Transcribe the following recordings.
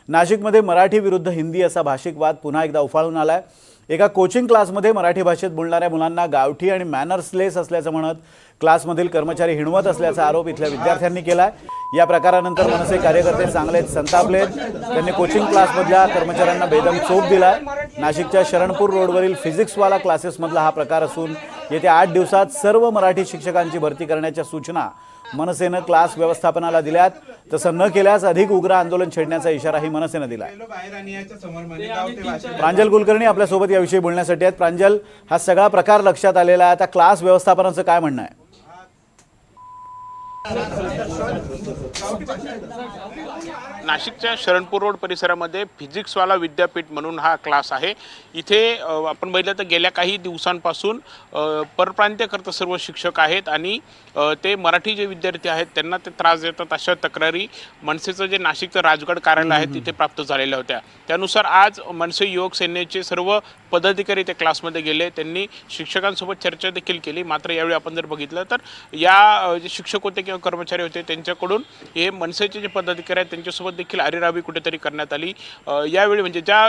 नाशिकमध्ये मराठी विरुद्ध हिंदी असा भाषिक वाद पुन्हा एकदा उफाळून आलाय। एका कोचिंग क्लासमध्ये मराठी भाषेत बोलणाऱ्या मुलांना गावठी आणि मॅनर्सलेस असल्याचं म्हणत क्लासमधील कर्मचारी हिणवत असल्याचा आरोप इथल्या विद्यार्थ्यांनी केलाय। या प्रकारानंतर मनसे कार्यकर्ते चांगलेच संतापलेत। त्यांनी कोचिंग क्लासमधल्या कर्मचाऱ्यांना बेदम चोप दिलाय। नाशिकच्या शरणपूर रोडवरील फिजिक्सवाला क्लासेसमधला हा प्रकार असून येत्या 8 दिवसात सर्व मराठी शिक्षकांची भरती करण्याच्या सूचना मनसेने क्लास व्यवस्थापनाला दिल्यात। तसं न केल्यास अधिक उग्र आंदोलन छेडण्याचा इशाराही मनसेने दिलाय। प्रांजल कुलकर्णी आपल्या सोबत याविषयी बोलण्यासाठी आहेत। प्रांजल, हा सगळा प्रकार लक्षात आलेला आहे, आता क्लास व्यवस्थापनाचं काय म्हणणं आहे? नाशिकच्या शरणपूर रोड परिसरामध्ये फिजिक्सवाला विद्यापीठ म्हणून हा क्लास आहे। इथे आपण बघितलं तर गेल्या काही दिवसांपासून परप्रांतीयकरता सर्व शिक्षक आहेत आणि ते मराठी जे विद्यार्थी आहेत त्यांना ते त्रास देतात अशा तक्रारी मनसेचं जे नाशिकचं राजगड कार्यालय आहे तिथे प्राप्त झालेल्या होत्या। त्यानुसार आज मनसे युवक सेनेचे सर्व पदाधिकारी त्या क्लासमध्ये गेले, त्यांनी शिक्षकांसोबत चर्चा देखील केली। मात्र यावेळी आपण जर बघितलं तर या जे शिक्षक होते किंवा कर्मचारी होते त्यांच्याकडून हे मनसेचे जे पदाधिकारी आहेत त्यांच्यासोबत देखील अरेरावी कुठेतरी करण्यात आली। यावेळी म्हणजे ज्या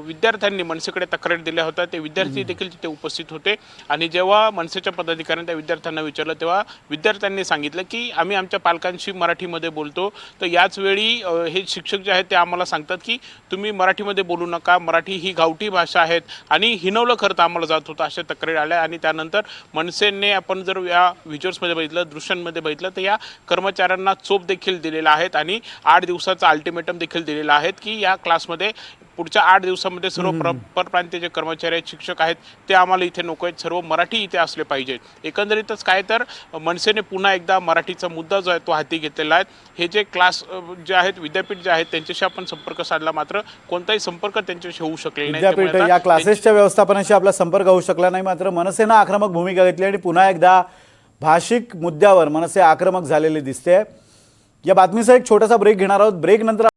विद्यार्थ्यांनी मनसेकडे तक्रार दिल्या होत्या ते विद्यार्थी देखील तिथे उपस्थित होते आणि जेव्हा मनसेच्या पदाधिकाऱ्यांनी त्या विद्यार्थ्यांना विचारलं तेव्हा विद्यार्थ्यांनी सांगितलं की आम्ही आमच्या पालकांशी मराठीमध्ये बोलतो। तर याच वेळी हे शिक्षक जे आहेत ते आम्हाला सांगतात की तुम्ही मराठीमध्ये बोलू नका, मराठी ही गावठी भाषा आहे आणि हिनवलं करता आम्हाला जात होतं अशा तक्रारी आल्या। आणि त्यानंतर मनसेने आपण जर या व्हिज्युअल्समध्ये बघितलं, दृश्यांमध्ये बघितलं तर या कर्मचाऱ्यांना चोप देखील दिलेला आहेत आणि 8 दिवसाचा अल्टिमेटम देखील दिलेला आहे की या क्लासमध्ये पुढच्या 8 दिवसांमध्ये सर्व परप्रांतीय जे कर्मचारी आहेत, शिक्षक आहेत ते आम्हाला इथे नको आहेत, सर्व मराठी इथे असले पाहिजेत। एकंदरीतच काय तर मनसेने पुन्हा एकदा मराठीचा मुद्दा जो आहे तो हाती घेतलेला आहे। हे जे क्लास जे आहेत, विद्यापीठ जे आहेत त्यांच्याशी आपण संपर्क साधला, मात्र कोणताही संपर्क त्यांच्याशी होऊ शकले नाही। विद्यापीठ या क्लासेसच्या व्यवस्थापनाशी आपला संपर्क होऊ शकला नाही, मात्र मनसेने आक्रमक भूमिका घेतली आणि पुन्हा एकदा भाषिक मुद्द्यावर मनसे आक्रमक झालेले दिसते। या बातमीचा एक छोटासा ब्रेक घेणार आहोत। ब्रेक नंतर